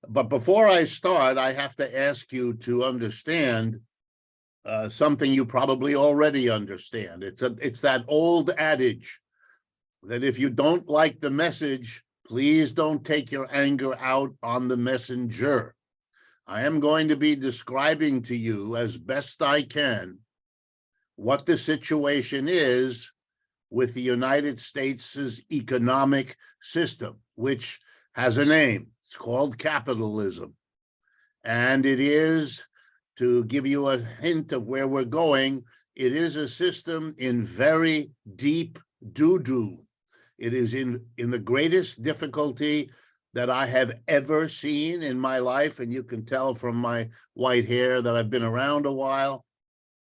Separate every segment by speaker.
Speaker 1: But before I start, I have to ask you to understand something you probably already understand. It's that old adage that if you don't like the message, please don't take your anger out on the messenger. I am going to be describing to you as best I can what the situation is with the United States' economic system, which has a name. It's called capitalism. And it is, to give you a hint of where we're going, it is a system in very deep doo-doo. It is in the greatest difficulty that I have ever seen in my life, and you can tell from my white hair that I've been around a while.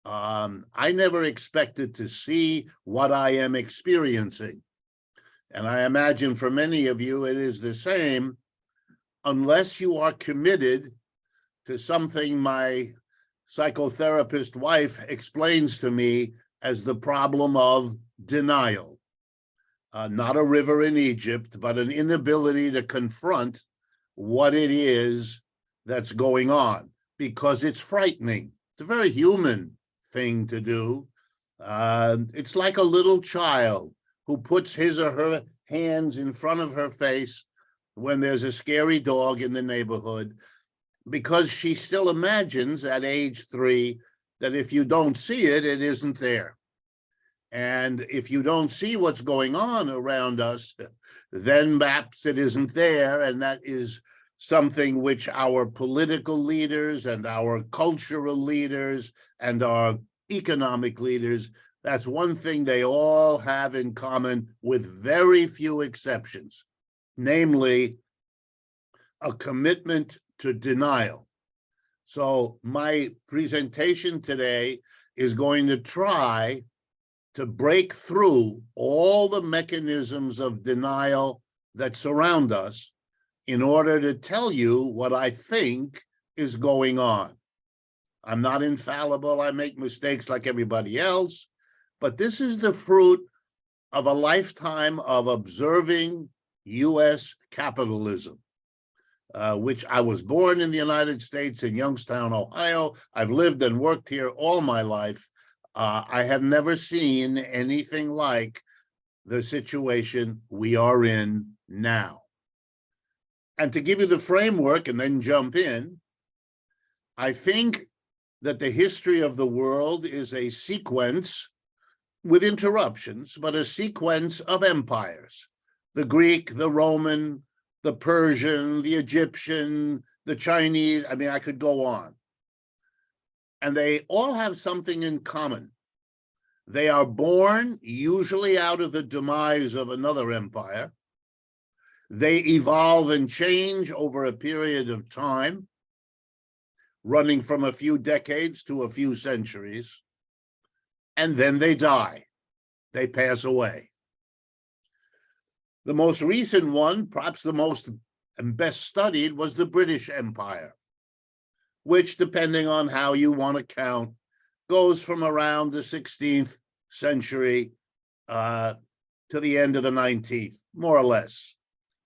Speaker 1: I never expected to see what I am experiencing. And I imagine for many of you, it is the same, unless you are committed to something my psychotherapist wife explains to me as the problem of denial. Not a river in Egypt, but an inability to confront what it is that's going on, because it's frightening. It's a very human thing to do. It's like a little child who puts his or her hands in front of her face when there's a scary dog in the neighborhood, because she still imagines at age 3 that if you don't see it, it isn't there. And if you don't see what's going on around us, then perhaps it isn't there. And that is something which our political leaders and our cultural leaders and our economic leaders, that's one thing they all have in common, with very few exceptions, namely a commitment to denial. So my presentation today is going to try to break through all the mechanisms of denial that surround us in order to tell you what I think is going on. I'm not infallible. I make mistakes like everybody else, but this is the fruit of a lifetime of observing U.S. capitalism, which I was born in the United States in Youngstown, Ohio. I've lived and worked here all my life. I have never seen anything like the situation we are in now. And to give you the framework and then jump in, I think that the history of the world is a sequence with interruptions, but a sequence of empires. The Greek, the Roman, the Persian, the Egyptian, the Chinese, I mean, I could go on. And they all have something in common. They are born usually out of the demise of another empire. They evolve and change over a period of time, running from a few decades to a few centuries, and then they die. They pass away. The most recent one, perhaps the most and best studied, was the British Empire, which, depending on how you want to count, goes from around the 16th century to the end of the 19th, more or less.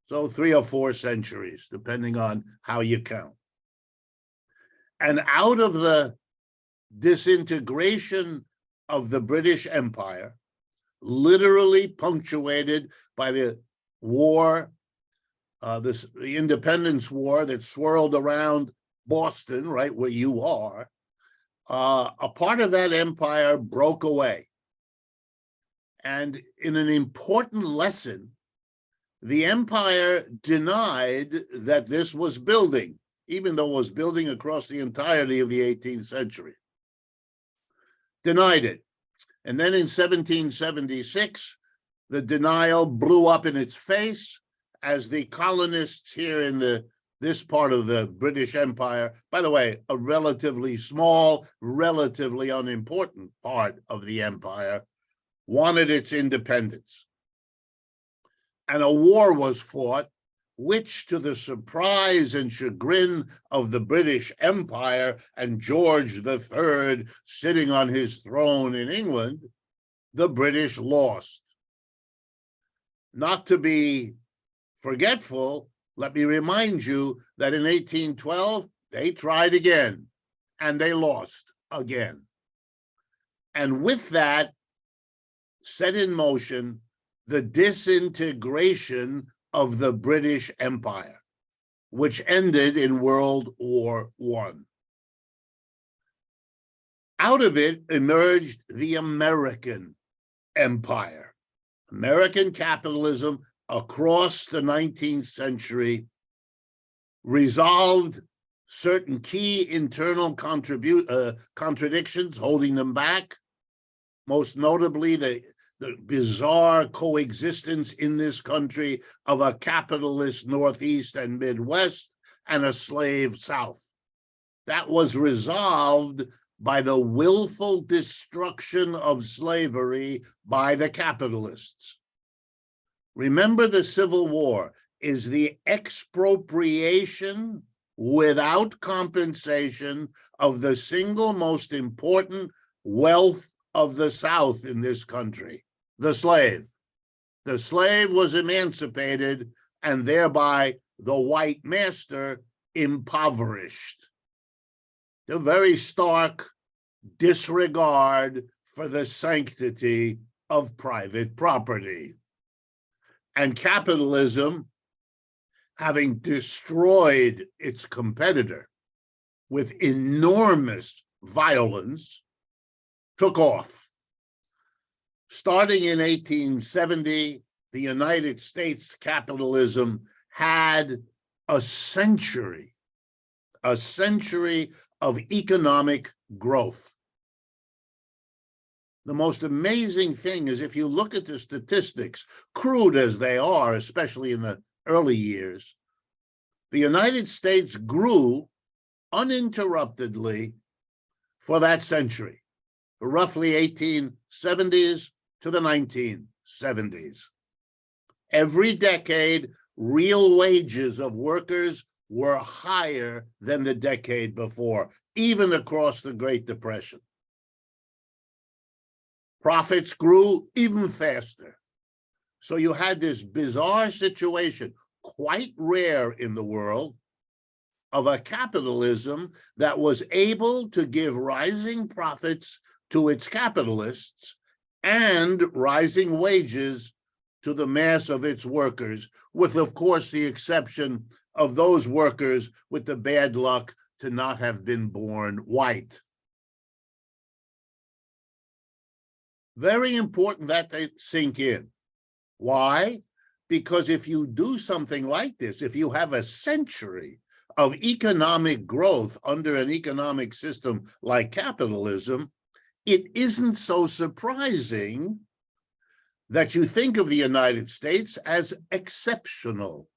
Speaker 1: So 3 or 4 centuries, depending on how you count. And out of the disintegration of the British Empire, literally punctuated by the war, the independence war that swirled around Boston, right where you are, a part of that empire broke away. And in an important lesson, the empire denied that this was building, even though it was building across the entirety of the 18th century. Denied it. And then in 1776, the denial blew up in its face as the colonists here in this part of the British Empire, by the way, a relatively small, relatively unimportant part of the empire, wanted its independence. And a war was fought, which, to the surprise and chagrin of the British Empire and George III sitting on his throne in England, the British lost. Not to be forgetful, Let me remind you that in 1812, they tried again, and they lost again. And with that, set in motion the disintegration of the British Empire, which ended in World War I. Out of it emerged the American empire. American capitalism across the 19th century resolved certain key internal contradictions, holding them back, most notably the bizarre coexistence in this country of a capitalist Northeast and Midwest and a slave South. That was resolved by the willful destruction of slavery by the capitalists. Remember, the Civil War is the expropriation without compensation of the single most important wealth of the South in this country, the slave. The slave was emancipated and thereby the white master impoverished. A very stark disregard for the sanctity of private property. And capitalism, having destroyed its competitor with enormous violence, took off. Starting in 1870, the United States capitalism had a century of economic growth. The most amazing thing is, if you look at the statistics, crude as they are, especially in the early years, the United States grew uninterruptedly for that century, roughly 1870s to the 1970s. Every decade, real wages of workers were higher than the decade before, even across the Great Depression. Profits grew even faster. So you had this bizarre situation, quite rare in the world, of a capitalism that was able to give rising profits to its capitalists and rising wages to the mass of its workers, with, of course, the exception of those workers with the bad luck to not have been born white. Very important that they sink in. Why? Because if you do something like this, if you have a century of economic growth under an economic system like capitalism, it isn't so surprising that you think of the United States as exceptional,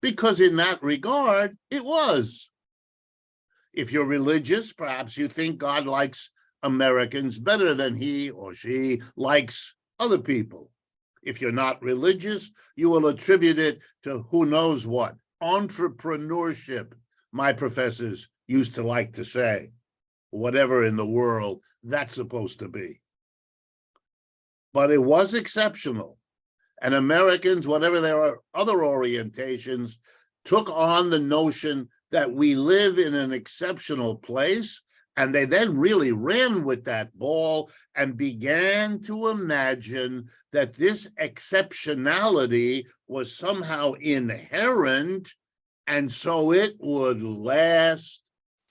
Speaker 1: because in that regard, it was. If you're religious, perhaps you think God likes Americans better than he or she likes other people. If you're not religious, you will attribute it to who knows what. Entrepreneurship, my professors used to like to say, whatever in the world that's supposed to be. But it was exceptional. And Americans, whatever their other orientations, took on the notion that we live in an exceptional place. And they then really ran with that ball and began to imagine that this exceptionality was somehow inherent, and so it would last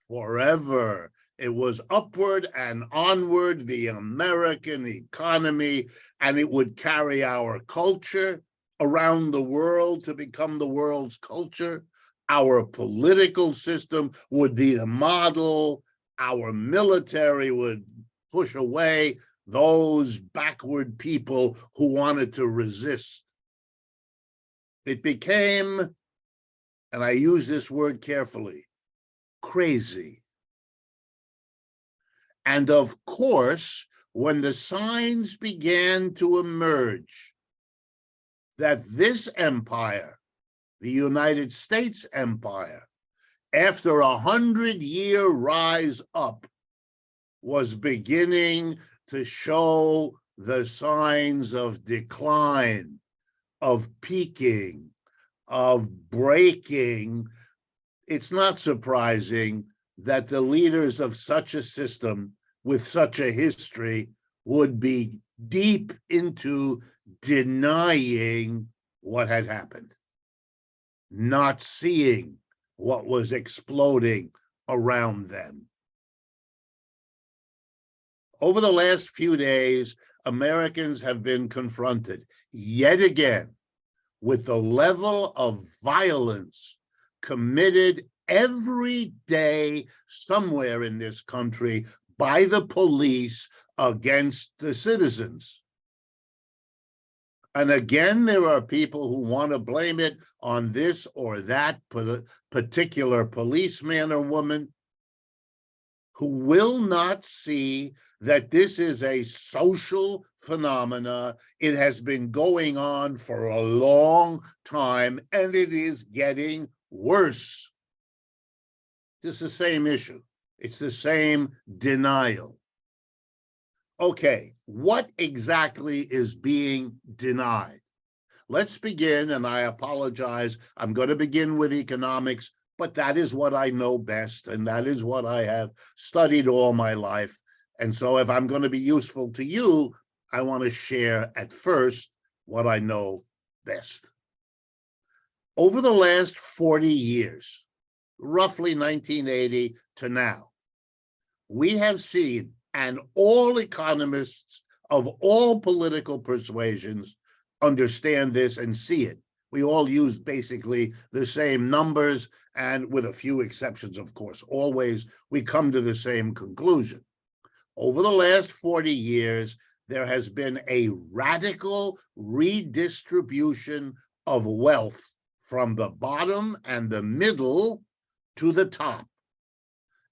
Speaker 1: forever. It was upward and onward, the American economy, and it would carry our culture around the world to become the world's culture. Our political system would be the model. Our military would push away those backward people who wanted to resist. It became, and I use this word carefully, crazy. And of course, when the signs began to emerge that this empire, the United States empire, after 100-year rise up, was beginning to show the signs of decline, of peaking, of breaking, it's not surprising that the leaders of such a system with such a history would be deep into denying what had happened, not seeing what was exploding around them. Over the last few days, Americans have been confronted yet again with the level of violence committed every day somewhere in this country by the police against the citizens. And again, there are people who want to blame it on this or that particular policeman or woman, who will not see that this is a social phenomena. It has been going on for a long time, and it is getting worse. It's the same issue. It's the same denial. Okay, what exactly is being denied? Let's begin, and I apologize, I'm going to begin with economics, but that is what I know best, and that is what I have studied all my life. And so if I'm going to be useful to you, I want to share at first what I know best. Over the last 40 years, roughly 1980 to now, we have seen, and all economists of all political persuasions understand this and see it. We all use basically the same numbers, and with a few exceptions, of course, always we come to the same conclusion. Over the last 40 years, there has been a radical redistribution of wealth from the bottom and the middle to the top.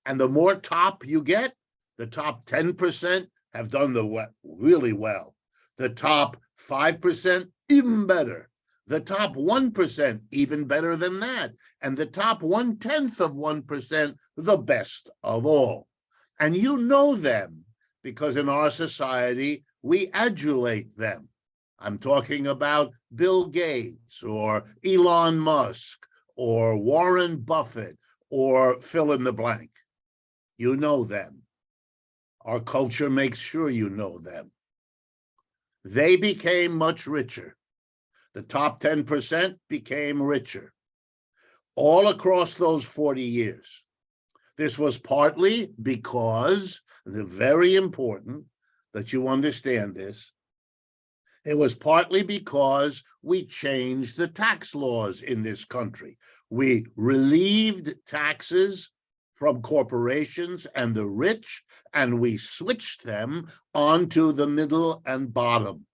Speaker 1: And the more top you get, the top 10% have done really well. The top 5%, even better. The top 1%, even better than that. And the top 0.1%, the best of all. And you know them, because in our society, we adulate them. I'm talking about Bill Gates or Elon Musk or Warren Buffett or fill in the blank. You know them. Our culture makes sure you know them. They became much richer. The top 10% became richer all across those 40 years. This was partly because, it's very important that you understand this, it was partly because we changed the tax laws in this country. We relieved taxes from corporations and the rich, and we switched them onto the middle and bottom.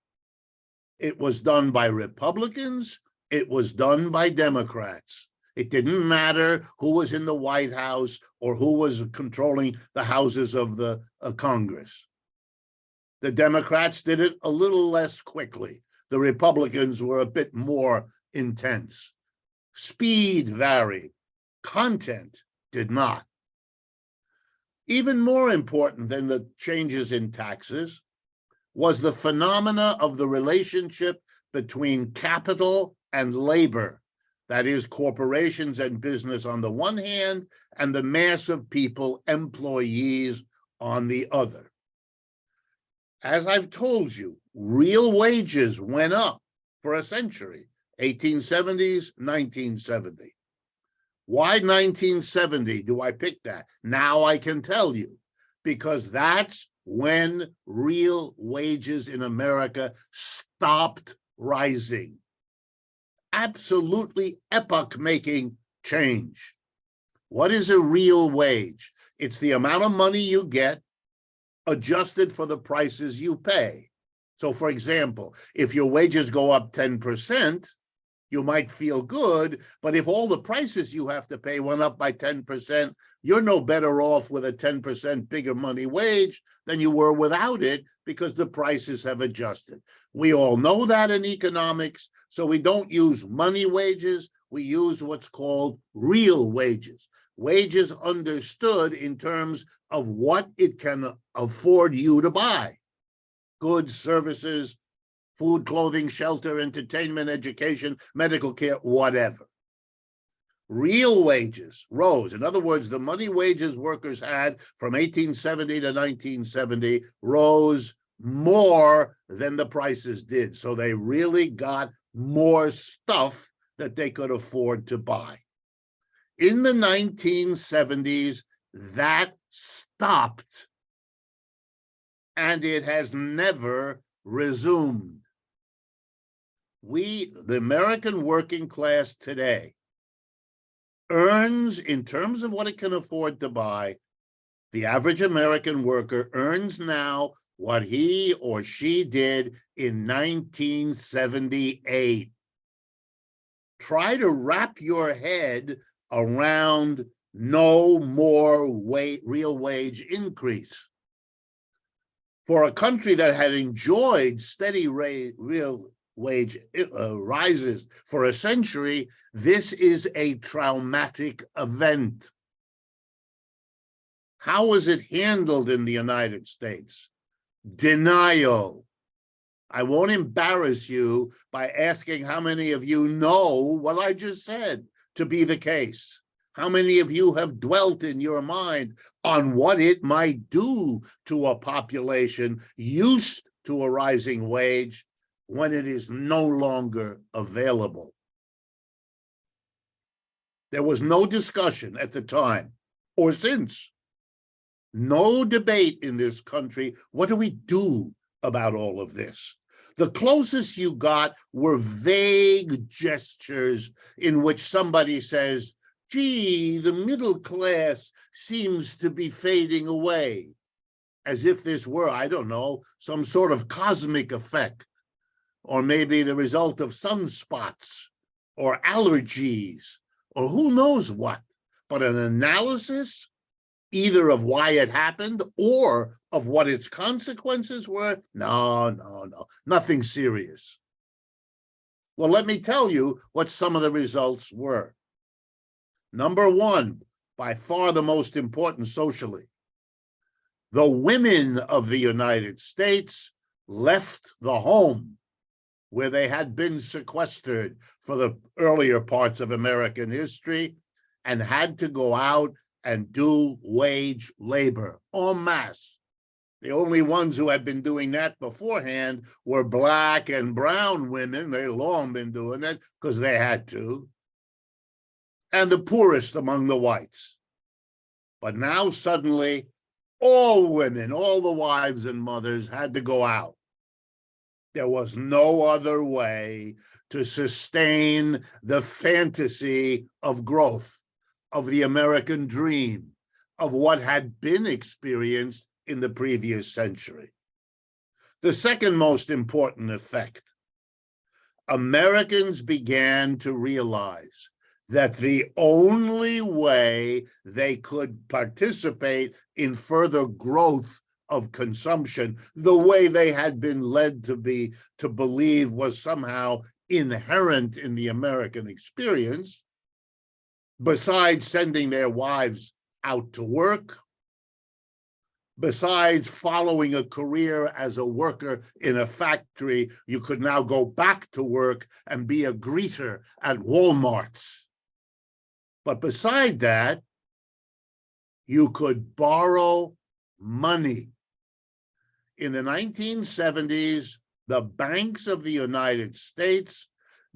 Speaker 1: It was done by Republicans. It was done by Democrats. It didn't matter who was in the White House or who was controlling the houses of the Congress. The Democrats did it a little less quickly. The Republicans were a bit more intense. Speed varied. Content did not. Even more important than the changes in taxes was the phenomena of the relationship between capital and labor. That is, corporations and business on the one hand, and the mass of people, employees, on the other. As I've told you, real wages went up for a century, 1870s, 1970. Why 1970 do I pick that? Now I can tell you, because that's when real wages in America stopped rising. Absolutely epoch-making change. What is a real wage? It's the amount of money you get adjusted for the prices you pay. So, for example, if your wages go up 10%, you might feel good, but if all the prices you have to pay went up by 10%, you're no better off with a 10% bigger money wage than you were without it, because the prices have adjusted. We all know that in economics, so we don't use money wages, we use what's called real wages. Wages understood in terms of what it can afford you to buy. Goods, services, food, clothing, shelter, entertainment, education, medical care, whatever. Real wages rose. In other words, the money wages workers had from 1870 to 1970 rose more than the prices did. So they really got more stuff that they could afford to buy. In the 1970s, that stopped, and it has never resumed. The American working class today, earns, in terms of what it can afford to buy, the average American worker earns now what he or she did in 1978. Try to wrap your head around no more real wage increase. For a country that had enjoyed steady real wage rises for a century, this is a traumatic event. How was it handled in the United States? Denial. I won't embarrass you by asking how many of you know what I just said to be the case. How many of you have dwelt in your mind on what it might do to a population used to a rising wage when it is no longer available? There was no discussion at the time or since. No debate in this country. What do we do about all of this? The closest you got were vague gestures in which somebody says, gee, the middle class seems to be fading away, as if this were, I don't know, some sort of cosmic effect, or maybe the result of sunspots or allergies, or who knows what. But an analysis, either of why it happened or of what its consequences were, no, nothing serious. Well, let me tell you what some of the results were. Number one, by far the most important socially, the women of the United States left the home where they had been sequestered for the earlier parts of American history and had to go out and do wage labor en masse. The only ones who had been doing that beforehand were Black and brown women. They'd long been doing it because they had to. And the poorest among the whites. But now suddenly, all women, all the wives and mothers had to go out. There was no other way to sustain the fantasy of growth, of the American dream, of what had been experienced in the previous century. The second most important effect, Americans began to realize that the only way they could participate in further growth of consumption, the way they had been led to believe was somehow inherent in the American experience, besides sending their wives out to work, besides following a career as a worker in a factory, you could now go back to work and be a greeter at Walmart's. But beside that, you could borrow money. In the 1970s, the banks of the United States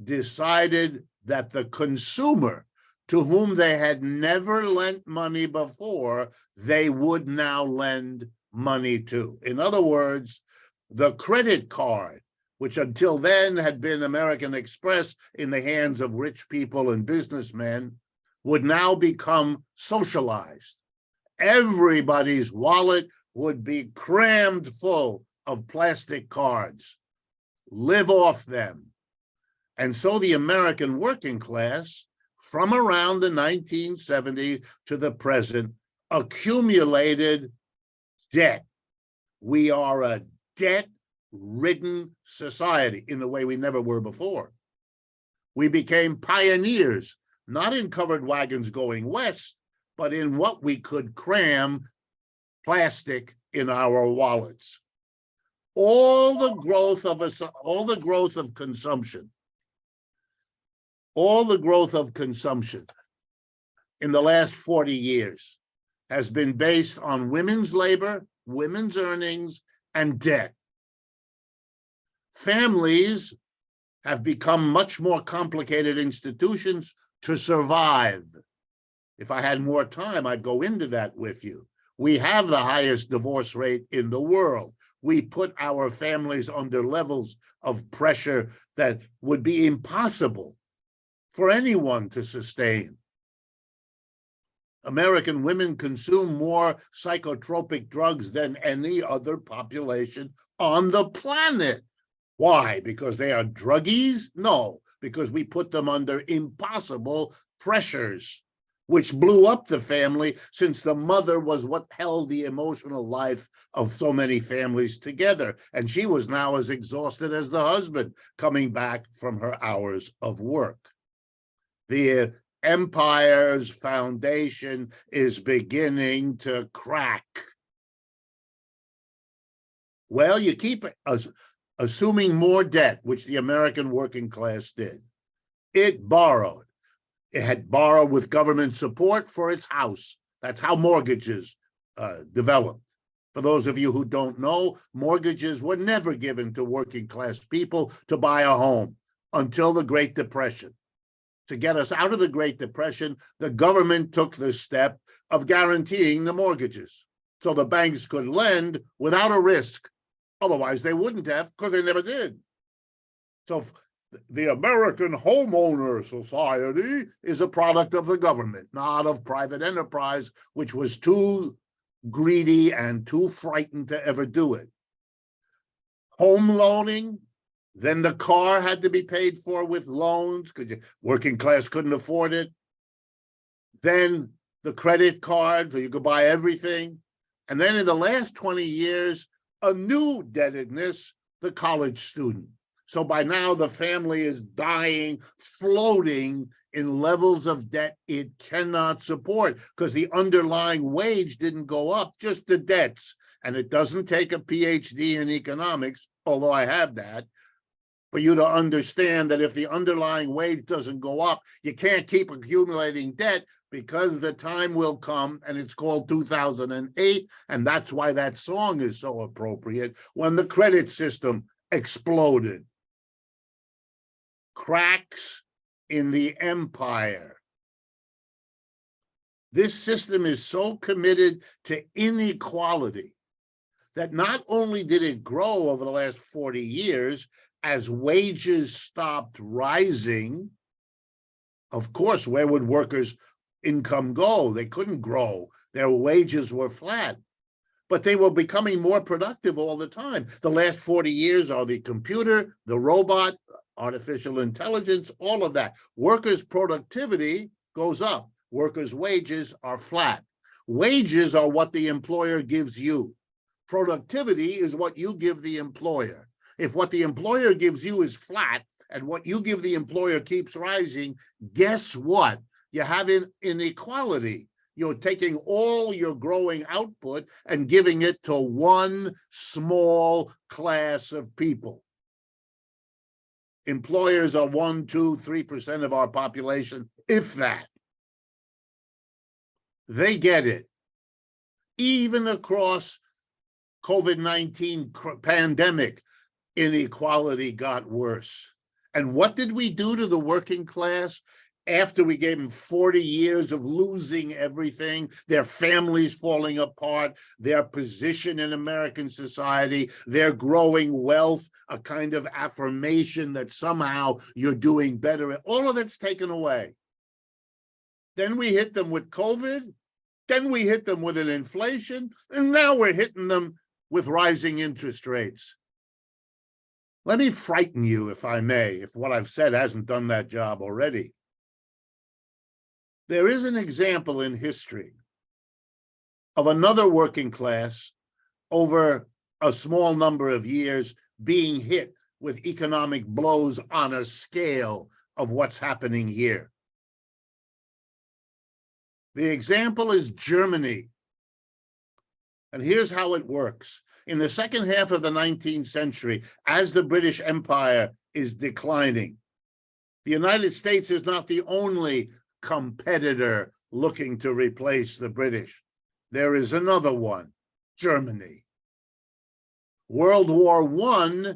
Speaker 1: decided that the consumer, to whom they had never lent money before, they would now lend money to. In other words, the credit card, which until then had been American Express in the hands of rich people and businessmen, would now become socialized. Everybody's wallet would be crammed full of plastic cards. Live off them. And so the American working class, from around the 1970s to the present, accumulated debt. We are a debt-ridden society in the way we never were before. We became pioneers, not in covered wagons going west, but in what we could cram plastic in our wallets. all the growth of consumption, all the growth of consumption in the last 40 years has been based on women's labor, women's earnings, and debt. Families have become much more complicated institutions to survive. If I had more time, I'd go into that with you. We have the highest divorce rate in the world. We put our families under levels of pressure that would be impossible for anyone to sustain. American women consume more psychotropic drugs than any other population on the planet. Why? Because they are druggies? No, because we put them under impossible pressures, which blew up the family, since the mother was what held the emotional life of so many families together. And she was now as exhausted as the husband coming back from her hours of work. The empire's foundation is beginning to crack. Well, you keep assuming more debt, which the American working class did. It borrowed. It had borrowed with government support for its house. That's how mortgages developed. For those of you who don't know, mortgages were never given to working class people to buy a home until the Great Depression. To get us out of the Great Depression, the government took the step of guaranteeing the mortgages so the banks could lend without a risk. Otherwise, they wouldn't have, because they never did. So the American Homeowner Society is a product of the government, not of private enterprise, which was too greedy and too frightened to ever do it. Home loaning, then the car had to be paid for with loans because working class couldn't afford it. Then the credit card, so you could buy everything. And then in the last 20 years, a new indebtedness, the college student. So by now the family is dying, floating in levels of debt it cannot support because the underlying wage didn't go up, just the debts. And it doesn't take a PhD in economics, although I have that, for you to understand that if the underlying wage doesn't go up, you can't keep accumulating debt, because the time will come, and it's called 2008, and that's why that song is so appropriate, when the credit system exploded. Cracks in the empire. This system is so committed to inequality that not only did it grow over the last 40 years, as wages stopped rising, of course, where would workers' income go? They couldn't grow. Their wages were flat, but they were becoming more productive all the time. The last 40 years are the computer, the robot, artificial intelligence, all of that. Workers' productivity goes up. Workers' wages are flat. Wages are what the employer gives you. Productivity is what you give the employer. If what the employer gives you is flat and what you give the employer keeps rising, guess what? You have inequality. You're taking all your growing output and giving it to one small class of people. Employers are 1%, 2%, 3% of our population, if that. They get it. Even across COVID-19 pandemic, inequality got worse. And what did we do to the working class after we gave them 40 years of losing everything, their families falling apart, their position in American society, their growing wealth, a kind of affirmation that somehow you're doing better? All of it's taken away. Then we hit them with COVID. Then we hit them with an inflation. And now we're hitting them with rising interest rates. Let me frighten you, if I may, if what I've said hasn't done that job already. There is an example in history of another working class over a small number of years being hit with economic blows on a scale of what's happening here. The example is Germany. And here's how it works. In the second half of the 19th century, as the British Empire is declining, the United States is not the only competitor looking to replace the British. There is another one, Germany. World War I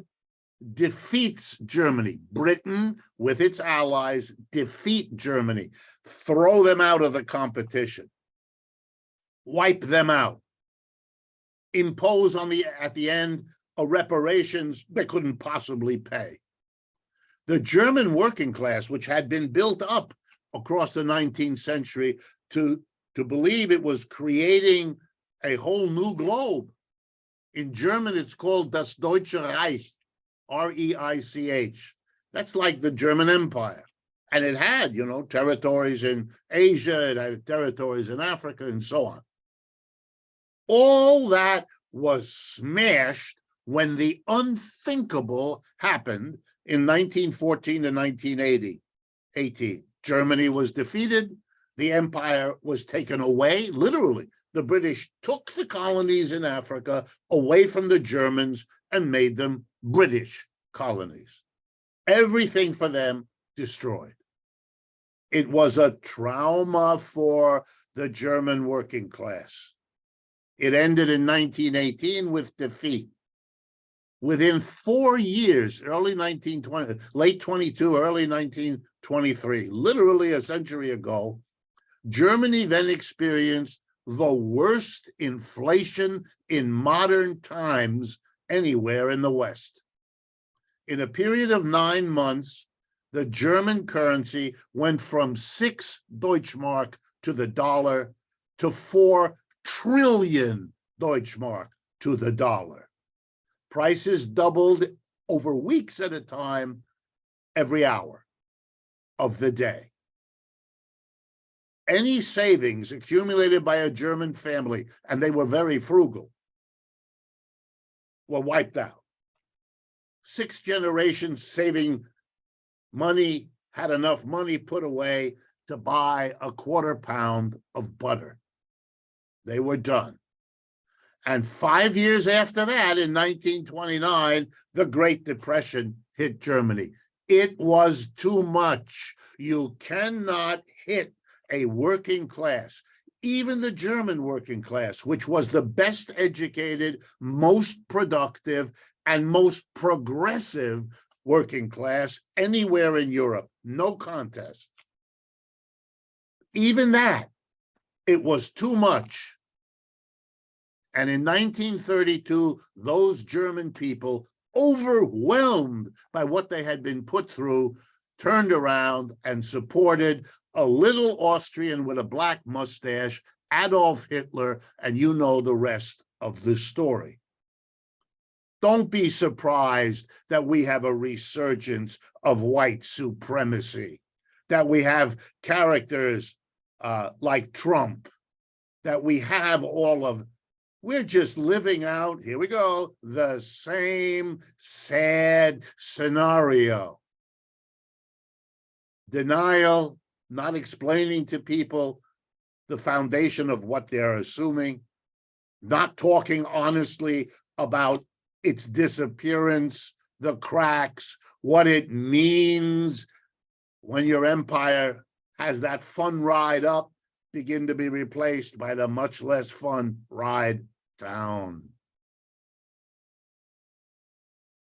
Speaker 1: defeats Germany. Britain, with its allies, defeat Germany, throw them out of the competition, wipe them out, impose at the end a reparations they couldn't possibly pay. The German working class, which had been built up across the 19th century to believe it was creating a whole new globe. In German, it's called Das Deutsche Reich, R-E-I-C-H. That's like the German Empire. And it had, territories in Asia, it had territories in Africa, and so on. All that was smashed when the unthinkable happened in 1914 to 1918. Germany was defeated. The empire was taken away, literally. The British took the colonies in Africa away from the Germans and made them British colonies. Everything for them destroyed. It was a trauma for the German working class. It ended in 1918 with defeat. Within 4 years, early 1920, late 22, early 1923, literally a century ago, Germany then experienced the worst inflation in modern times anywhere in the West. In a period of 9 months, the German currency went from 6 Deutschmark to the dollar to 4 trillion Deutschmark to the dollar. Prices doubled over weeks at a time, every hour of the day. Any savings accumulated by a German family, and they were very frugal, were wiped out. 6 generations saving money, had enough money put away to buy a quarter pound of butter. They were done. And 5 years after that, in 1929, the Great Depression hit Germany. It was too much. You cannot hit a working class, even the German working class, which was the best educated, most productive, and most progressive working class anywhere in Europe. No contest. Even that, it was too much. And in 1932, those German people, overwhelmed by what they had been put through, turned around and supported a little Austrian with a black mustache, Adolf Hitler, and you know the rest of the story. Don't be surprised that we have a resurgence of white supremacy, that we have characters like Trump, that we have we're just living out, here we go, the same sad scenario. Denial, not explaining to people the foundation of what they're assuming, not talking honestly about its disappearance, the cracks, what it means when your empire has that fun ride up begin to be replaced by the much less fun ride down.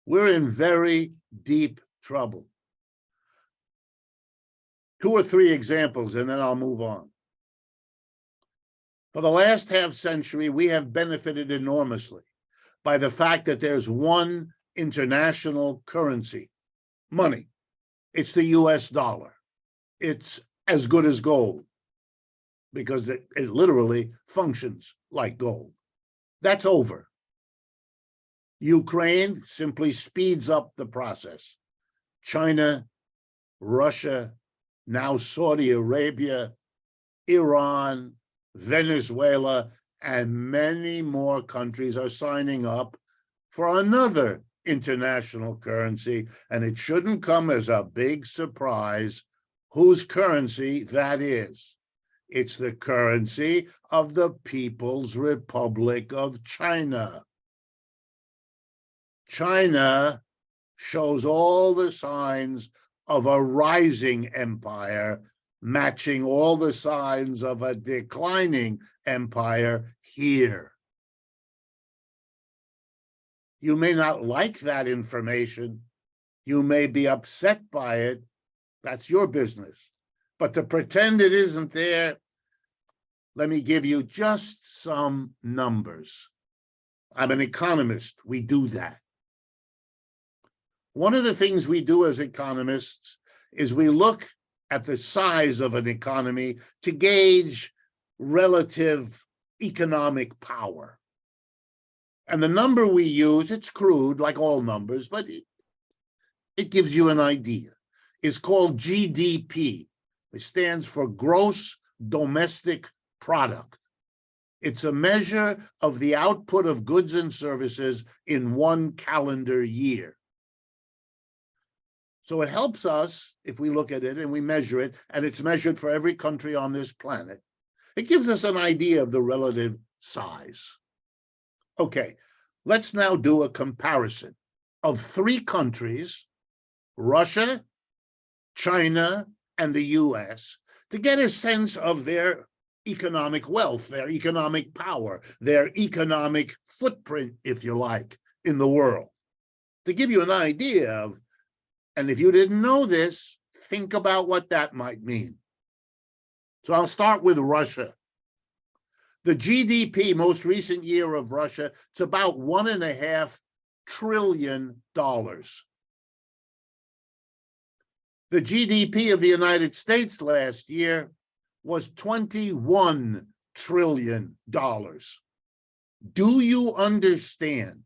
Speaker 1: We're in very deep trouble. 2 or 3 examples, and then I'll move on. For the last half century, we have benefited enormously by the fact that there's one international currency, money. It's the US dollar. It's as good as gold because it literally functions like gold. That's over. Ukraine simply speeds up the process. China, Russia, now Saudi Arabia, Iran, Venezuela, and many more countries are signing up for another international currency, and it shouldn't come as a big surprise whose currency that is. It's the currency of the People's Republic of China. China shows all the signs of a rising empire, matching all the signs of a declining empire here. You may not like that information. You may be upset by it. That's your business. But to pretend it isn't there, let me give you just some numbers. I'm an economist. We do that. One of the things we do as economists is we look at the size of an economy to gauge relative economic power. And the number we use, it's crude, like all numbers, but it gives you an idea, is called GDP. It stands for Gross Domestic Product. It's a measure of the output of goods and services in one calendar year. So it helps us if we look at it and we measure it, and it's measured for every country on this planet. It gives us an idea of the relative size. Okay, let's now do a comparison of three countries, Russia, China, and the US, to get a sense of their economic wealth, their economic power, their economic footprint, if you like, in the world. To give you an idea of, and if you didn't know this, think about what that might mean. So I'll start with Russia. The GDP, most recent year of Russia, it's about $1.5 trillion. The GDP of the United States last year was $21 trillion. Do you understand?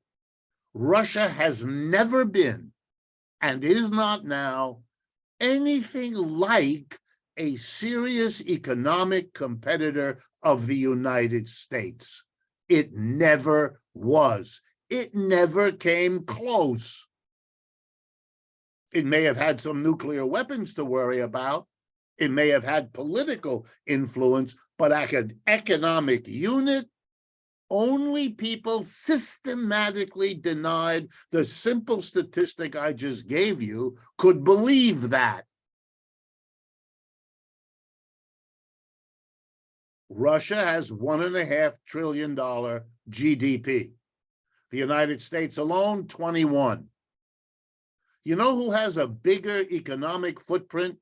Speaker 1: Russia has never been, and is not now, anything like a serious economic competitor of the United States. It never was. It never came close. It may have had some nuclear weapons to worry about. It may have had political influence, but as an economic unit, only people systematically denied the simple statistic I just gave you could believe that. Russia has $1.5 trillion GDP. The United States alone, 21. You know who has a bigger economic footprint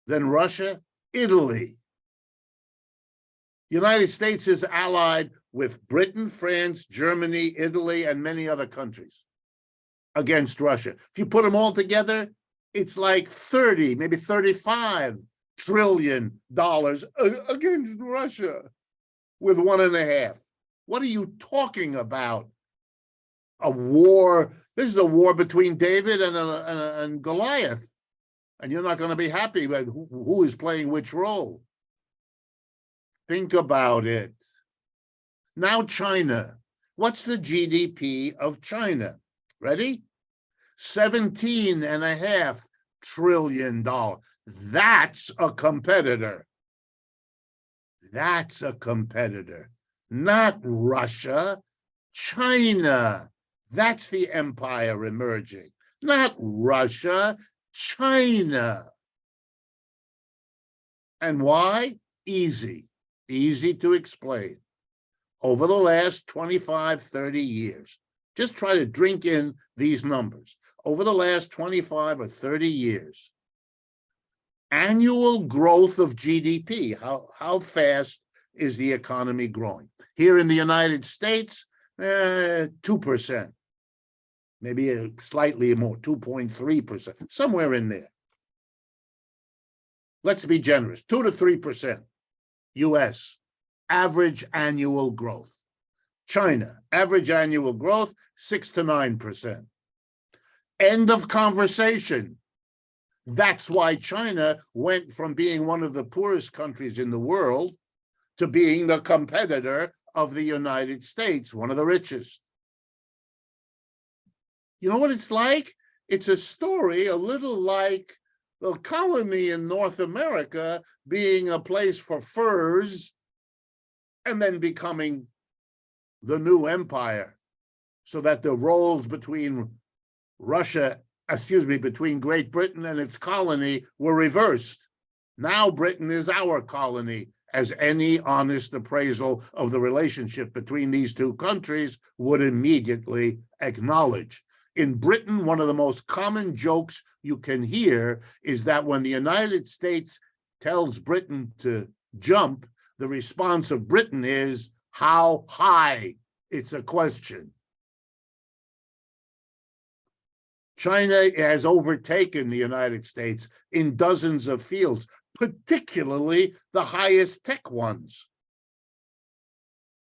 Speaker 1: than Russia? Italy. The United States is allied with Britain, France, Germany, Italy, and many other countries against Russia. If you put them all together, it's like 30, maybe $35 trillion against Russia with 1.5. What are you talking about? A war? This is a war between David and Goliath. And you're not going to be happy with who is playing which role. Think about it. Now China. What's the GDP of China? Ready? $17.5 trillion. That's a competitor. That's a competitor. Not Russia, China. That's the empire emerging. Not Russia, China. And why? Easy to explain. Over the last 25, 30 years, just try to drink in these numbers. Over the last 25 or 30 years, annual growth of GDP, how fast is the economy growing? Here in the United States, 2%, maybe slightly more, 2.3%, somewhere in there. Let's be generous, 2 to 3%. US, average annual growth. China, average annual growth, 6 to 9%. End of conversation. That's why China went from being one of the poorest countries in the world to being the competitor of the United States, one of the richest. You know what it's like? It's a story a little like the colony in North America being a place for furs and then becoming the new empire. so that the roles between between Great Britain and its colony were reversed. Now Britain is our colony, as any honest appraisal of the relationship between these two countries would immediately acknowledge. In Britain, one of the most common jokes you can hear is that when the United States tells Britain to jump, the response of Britain is, how high? It's a question. China has overtaken the United States in dozens of fields, particularly the highest tech ones.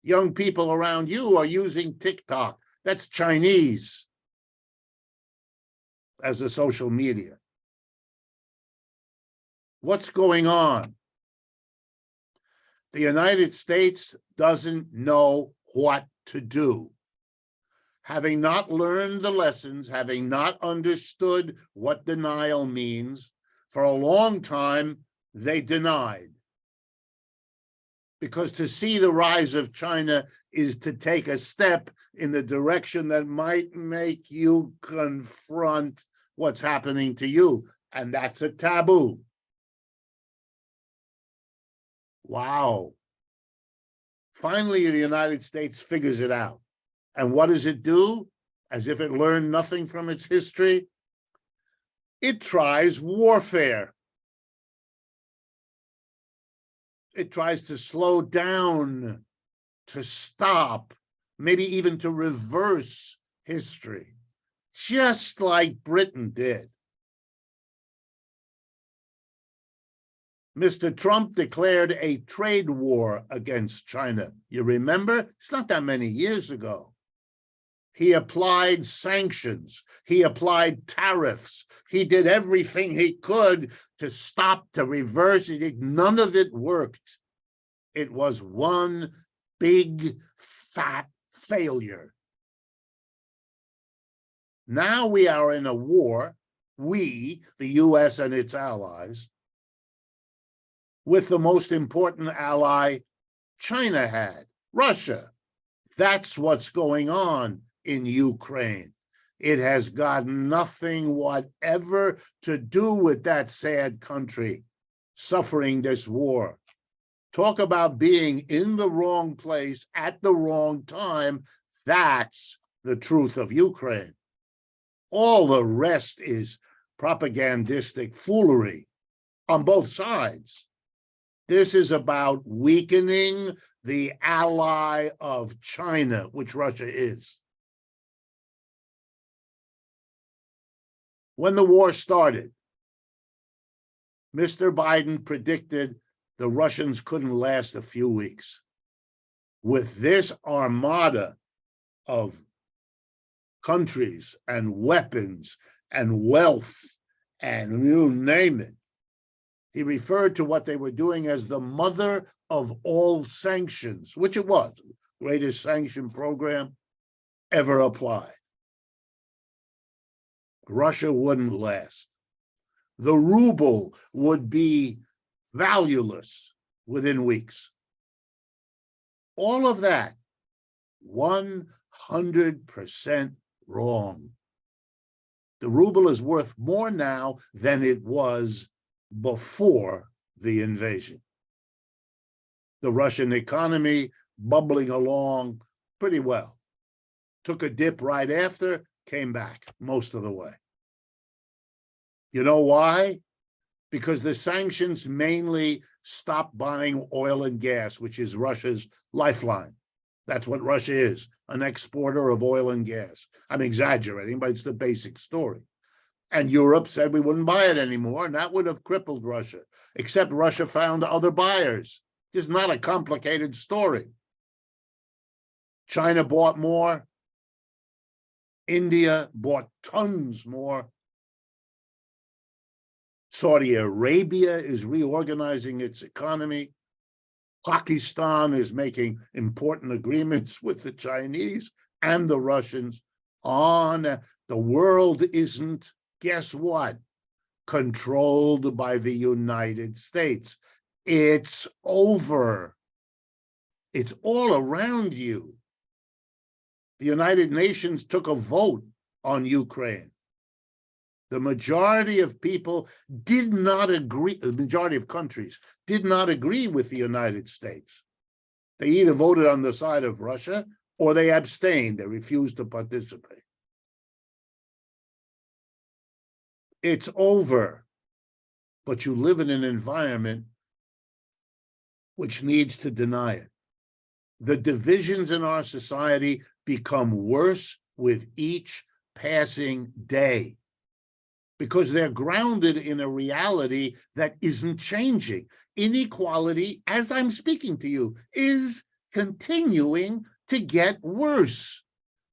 Speaker 1: Young people around you are using TikTok. That's Chinese as a social media. What's going on? The United States doesn't know what to do. Having not learned the lessons, having not understood what denial means, for a long time, they denied. Because to see the rise of China is to take a step in the direction that might make you confront what's happening to you. And that's a taboo. Wow. Finally, the United States figures it out. And what does it do? As if it learned nothing from its history? It tries warfare. It tries to slow down, to stop, maybe even to reverse history, just like Britain did. Mr. Trump declared a trade war against China. You remember? It's not that many years ago. He applied sanctions. He applied tariffs. He did everything he could to stop, to reverse it. None of it worked. It was one big, fat failure. Now we are in a war, we, the US and its allies, with the most important ally China had, Russia. That's what's going on in Ukraine. It has got nothing whatever to do with that sad country suffering this war. Talk about being in the wrong place at the wrong time. That's the truth of Ukraine. All the rest is propagandistic foolery on both sides. This is about weakening the ally of China, which Russia is. When the war started, Mr. Biden predicted the Russians couldn't last a few weeks. With this armada of countries and weapons and wealth and you name it, he referred to what they were doing as the mother of all sanctions, which it was, the greatest sanction program ever applied. Russia wouldn't last. The ruble would be valueless within weeks. All of that, 100% wrong. The ruble is worth more now than it was before the invasion. The Russian economy bubbling along pretty well. Took a dip right after, came back most of the way. You know why? Because the sanctions mainly stopped buying oil and gas, which is Russia's lifeline. That's what Russia is, an exporter of oil and gas. I'm exaggerating, but it's the basic story. And Europe said we wouldn't buy it anymore, and that would have crippled Russia, except Russia found other buyers. It's not a complicated story. China bought more. India bought tons more. Saudi Arabia is reorganizing its economy. Pakistan is making important agreements with the Chinese and the Russians. The world isn't, guess what? Controlled by the United States. It's over. It's all around you. The United Nations took a vote on Ukraine. The majority of people did not agree, the majority of countries did not agree with the United States. They either voted on the side of Russia or they abstained, they refused to participate. It's over, but you live in an environment which needs to deny it. The divisions in our society become worse with each passing day because they're grounded in a reality that isn't changing. Inequality, as I'm speaking to you, is continuing to get worse.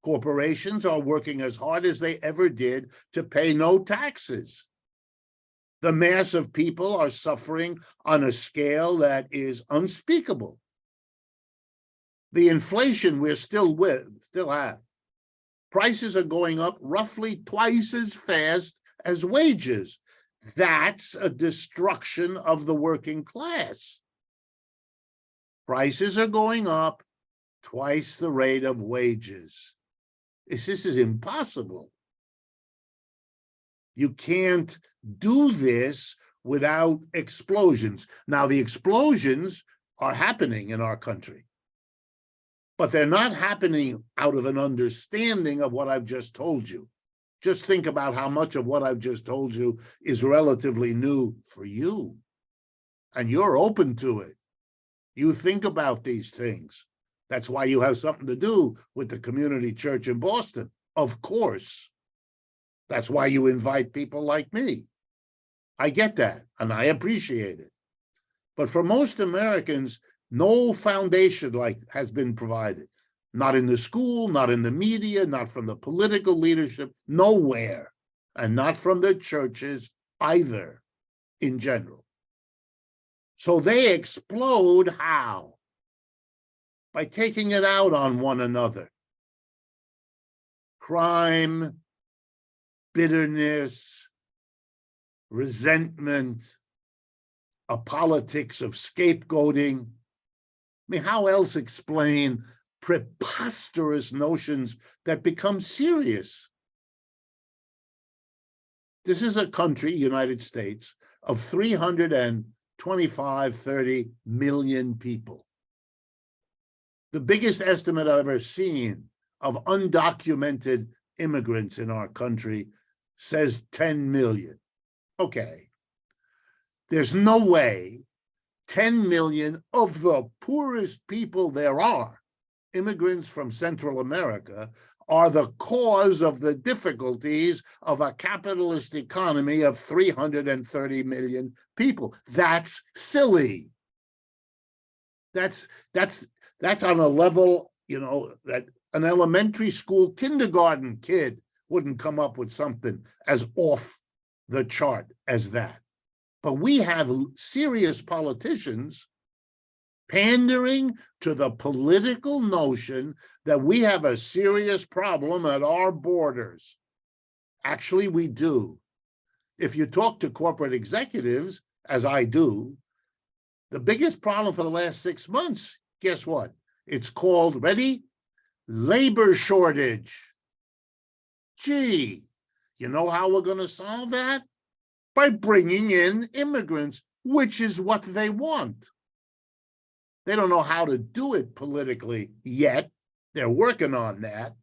Speaker 1: Corporations are working as hard as they ever did to pay no taxes. The mass of people are suffering on a scale that is unspeakable. The inflation we're still have. Prices are going up roughly twice as fast as wages. That's a destruction of the working class. Prices are going up twice the rate of wages. This is impossible. You can't do this without explosions. Now, the explosions are happening in our country, but they're not happening out of an understanding of what I've just told you. Just think about how much of what I've just told you is relatively new for you, and you're open to it. You think about these things. That's why you have something to do with the community church in Boston, of course. That's why you invite people like me. I get that, and I appreciate it. But for most Americans, no foundation like has been provided. Not in the school, not in the media, not from the political leadership, nowhere. And not from the churches either, in general. So they explode how? By taking it out on one another. Crime, bitterness, resentment, a politics of scapegoating. I mean, how else explain preposterous notions that become serious? This is a country, United States, of 325, 30 million people. The biggest estimate I've ever seen of undocumented immigrants in our country says 10 million. Okay. There's no way 10 million of the poorest people there are, immigrants from Central America, are the cause of the difficulties of a capitalist economy of 330 million people. That's silly. That's on a level, that an elementary school kindergarten kid wouldn't come up with something as off the chart as that. But we have serious politicians pandering to the political notion that we have a serious problem at our borders. Actually, we do. If you talk to corporate executives, as I do, the biggest problem for the last 6 months, guess what? It's called, ready? Labor shortage. Gee, you know how we're going to solve that? By bringing in immigrants, which is what they want. They don't know how to do it politically yet. They're working on that.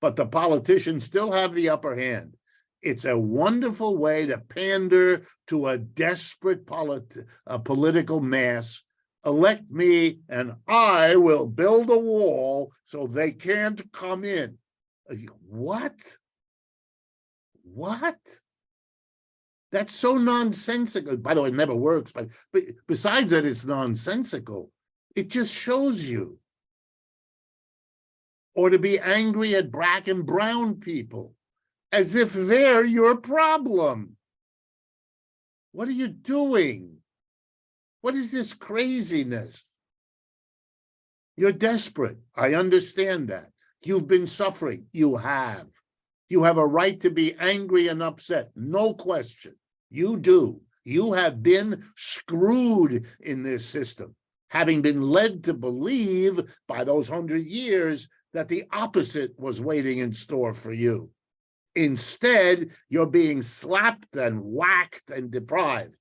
Speaker 1: But the politicians still have the upper hand. It's a wonderful way to pander to a desperate political mass. Elect me and I will build a wall so they can't come in. What? What? That's so nonsensical. By the way, it never works, but besides that, it's nonsensical. It just shows you. Or to be angry at black and brown people, as if they're your problem. What are you doing? What is this craziness? You're desperate. I understand that. You've been suffering. You have. You have a right to be angry and upset. No question. You do. You have been screwed in this system, having been led to believe by those 100 years that the opposite was waiting in store for you. Instead, you're being slapped and whacked and deprived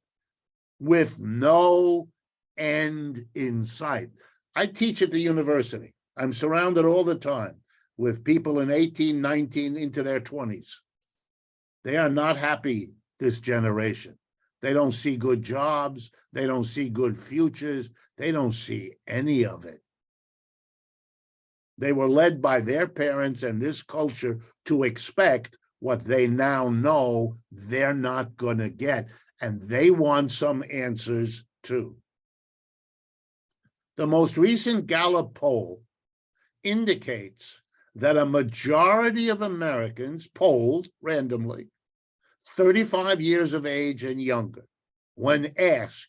Speaker 1: with no end in sight. I teach at the university. I'm surrounded all the time with people in 18, 19, into their 20s. They are not happy, this generation. They don't see good jobs. They don't see good futures. They don't see any of it. They were led by their parents and this culture to expect what they now know they're not going to get. And they want some answers too. The most recent Gallup poll indicates that a majority of Americans polled randomly, 35 years of age and younger, when asked,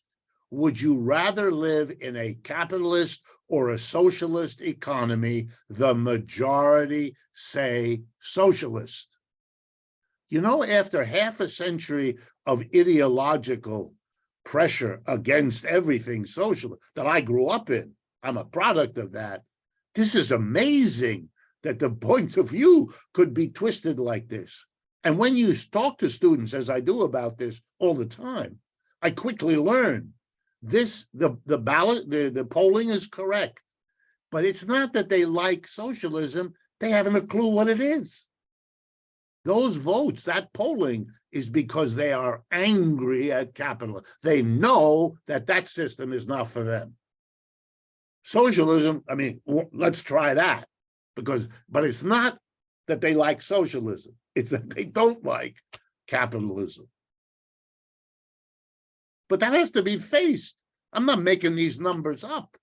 Speaker 1: would you rather live in a capitalist or a socialist economy, the majority say socialist. You know, after half a century of ideological pressure against everything social that I grew up in, I'm a product of that. This is amazing that the point of view could be twisted like this. And when you talk to students, as I do about this all the time, I quickly learn this, the polling is correct, but it's not that they like socialism. They haven't a clue what it is. Those votes, that polling is because they are angry at capitalism. They know that that system is not for them. Socialism, I mean, let's try that, but it's not that they like socialism. It's that they don't like capitalism. But that has to be faced. I'm not making these numbers up.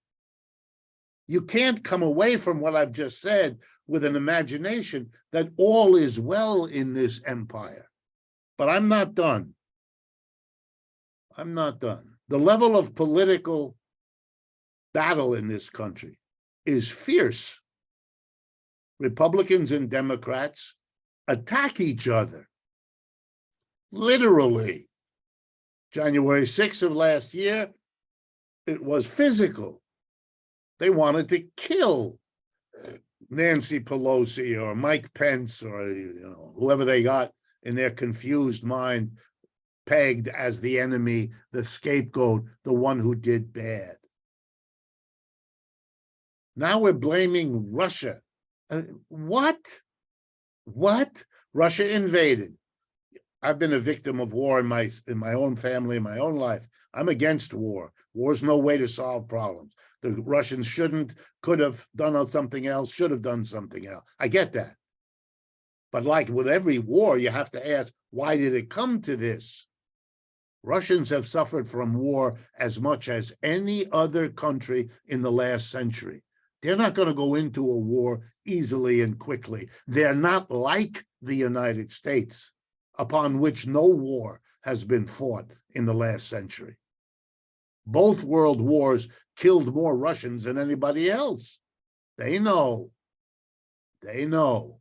Speaker 1: You can't come away from what I've just said with an imagination that all is well in this empire. But I'm not done. I'm not done. The level of political battle in this country is fierce. Republicans and Democrats attack each other. Literally. January 6th of last year, it was physical. They wanted to kill Nancy Pelosi or Mike Pence or whoever they got in their confused mind pegged as the enemy, the scapegoat, the one who did bad. Now we're blaming Russia. What? Russia invaded. I've been a victim of war in my own family, in my own life. I'm against war. War's no way to solve problems. The Russians could have done something else, should have done something else. I get that. But like with every war, you have to ask, why did it come to this? Russians have suffered from war as much as any other country in the last century. They're not going to go into a war easily and quickly. They're not like the United States, upon which no war has been fought in the last century. Both world wars killed more Russians than anybody else. They know. They know.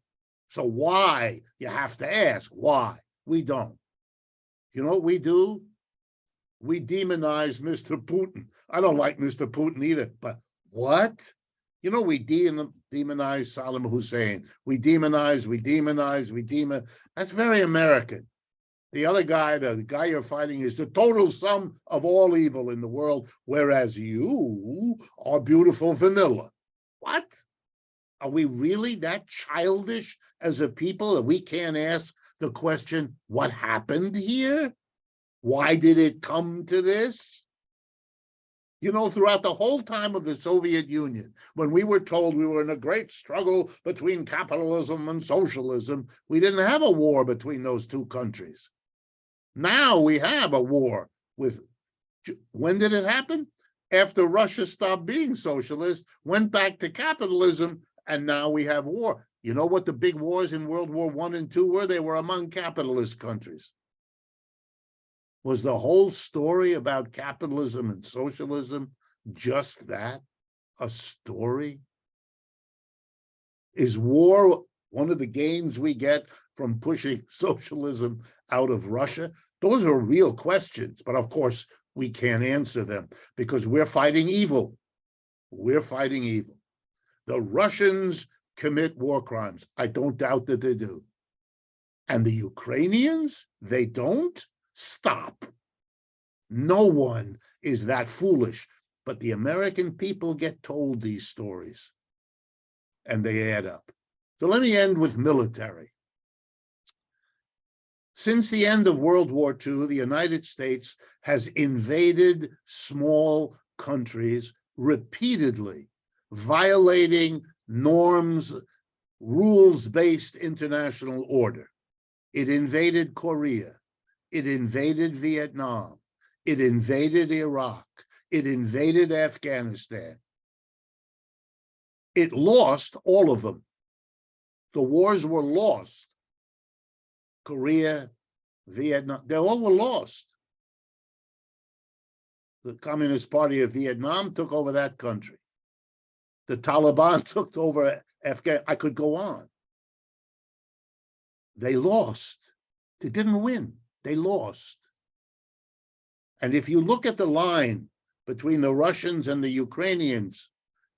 Speaker 1: So why? You have to ask why. We don't. You know what we do? We demonize Mr. Putin. I don't like Mr. Putin either, but what? You know, we demonize Saddam Hussein. We demonize. That's very American. The other guy, the guy you're fighting, is the total sum of all evil in the world, whereas you are beautiful vanilla. What? Are we really that childish as a people that we can't ask the question, what happened here? Why did it come to this? You know, throughout the whole time of the Soviet Union, when we were told we were in a great struggle between capitalism and socialism, we didn't have a war between those two countries. Now we have a war with, when did it happen? After Russia stopped being socialist, went back to capitalism, and now we have war. You know what the big wars in World War I and II were? They were among capitalist countries. Was the whole story about capitalism and socialism just that, a story? Is war one of the gains we get from pushing socialism out of Russia? Those are real questions, but of course we can't answer them because we're fighting evil. We're fighting evil. The Russians commit war crimes. I don't doubt that they do. And the Ukrainians, they don't? Stop. No one is that foolish. But the American people get told these stories, and they add up. So let me end with military. Since the end of World War II, the United States has invaded small countries repeatedly, violating norms, rules-based international order. It invaded Korea. It invaded Vietnam. It invaded Iraq. It invaded Afghanistan. It lost all of them. The wars were lost. Korea, Vietnam, they all were lost. The Communist Party of Vietnam took over that country. The Taliban took over Afghanistan. I could go on. They lost. They didn't win. They lost. And if you look at the line between the Russians and the Ukrainians,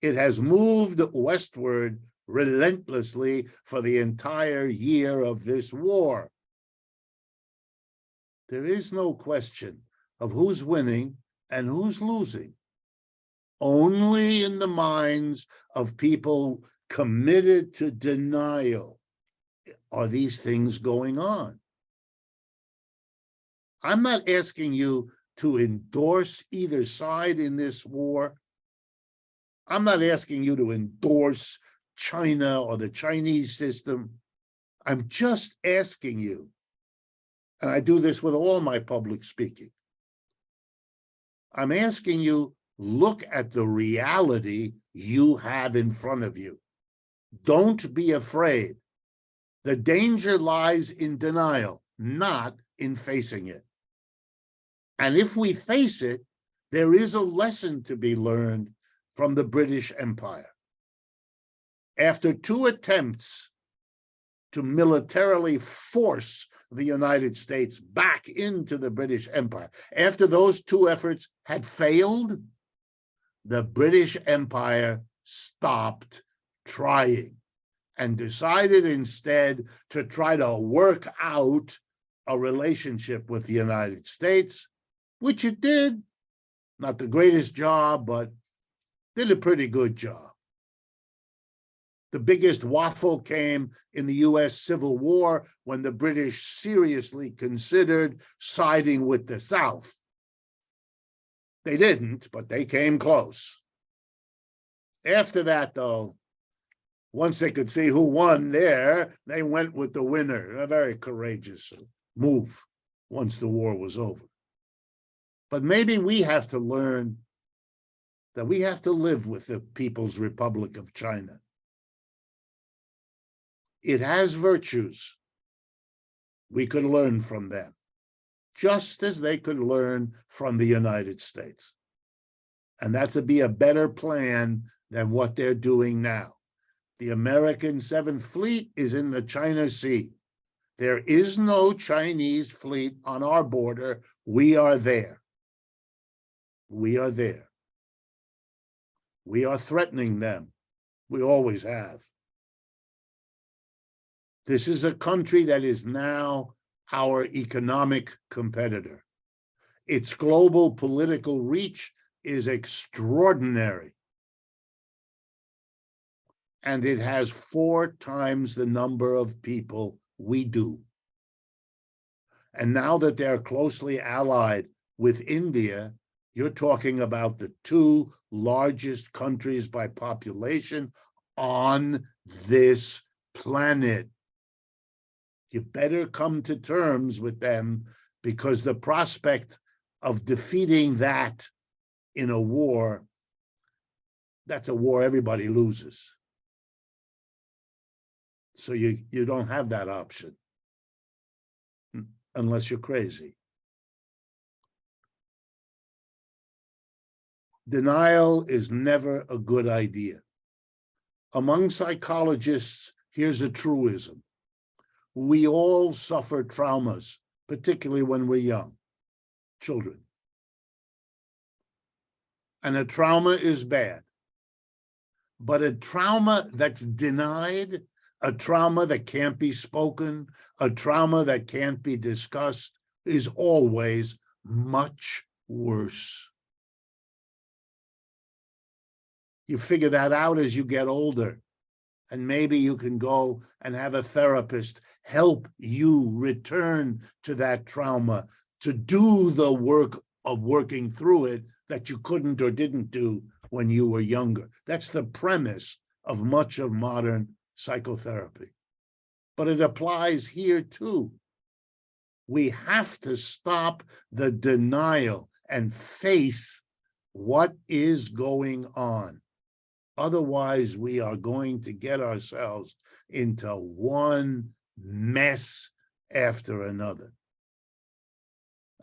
Speaker 1: it has moved westward relentlessly for the entire year of this war. There is no question of who's winning and who's losing. Only in the minds of people committed to denial are these things going on. I'm not asking you to endorse either side in this war. I'm not asking you to endorse China or the Chinese system. I'm just asking you, and I do this with all my public speaking, I'm asking you, look at the reality you have in front of you. Don't be afraid. The danger lies in denial, not in facing it. And if we face it, there is a lesson to be learned from the British Empire. After 2 attempts to militarily force the United States back into the British Empire, after those 2 efforts had failed, the British Empire stopped trying and decided instead to try to work out a relationship with the United States, which it did. Not the greatest job, but did a pretty good job. The biggest waffle came in the US Civil War when the British seriously considered siding with the South. They didn't, but they came close. After that, though, once they could see who won there, they went with the winner. A very courageous move once the war was over. But maybe we have to learn that we have to live with the People's Republic of China. It has virtues. We could learn from them, just as they could learn from the United States. And that would be a better plan than what they're doing now. The American 7th Fleet is in the China Sea. There is no Chinese fleet on our border. We are there. We are there. We are threatening them. We always have. This is a country that is now our economic competitor. Its global political reach is extraordinary. And it has 4 times the number of people we do. And now that they're closely allied with India, you're talking about the 2 largest countries by population on this planet. You better come to terms with them, because the prospect of defeating that in a war, that's a war everybody loses. So you don't have that option unless you're crazy. Denial is never a good idea. Among psychologists, here's a truism. We all suffer traumas, particularly when we're young, children. And a trauma is bad. But a trauma that's denied, a trauma that can't be spoken, a trauma that can't be discussed is always much worse. You figure that out as you get older, and maybe you can go and have a therapist help you return to that trauma, to do the work of working through it that you couldn't or didn't do when you were younger. That's the premise of much of modern psychotherapy. But it applies here too. We have to stop the denial and face what is going on. Otherwise, we are going to get ourselves into one mess after another.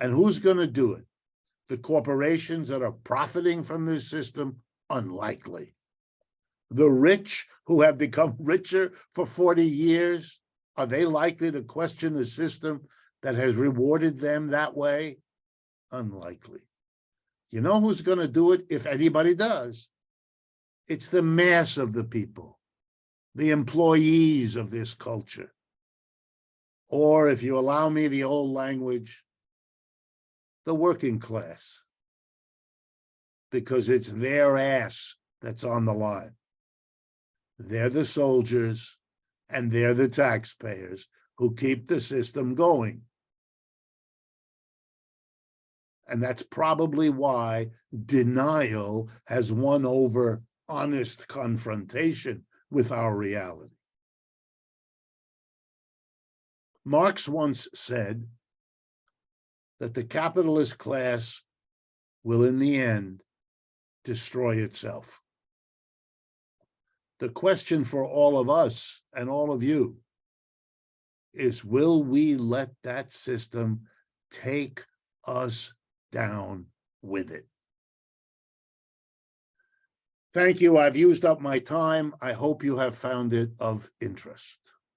Speaker 1: And who's going to do it? The corporations that are profiting from this system? Unlikely. The rich who have become richer for 40 years, are they likely to question the system that has rewarded them that way? Unlikely. You know who's going to do it, if anybody does? It's the mass of the people, the employees of this culture. Or, if you allow me the old language, the working class. Because it's their ass that's on the line. They're the soldiers and they're the taxpayers who keep the system going. And that's probably why denial has won over honest confrontation with our reality. Marx once said that the capitalist class will, in the end, destroy itself. The question for all of us and all of you is, will we let that system take us down with it? Thank you. I've used up my time. I hope you have found it of interest.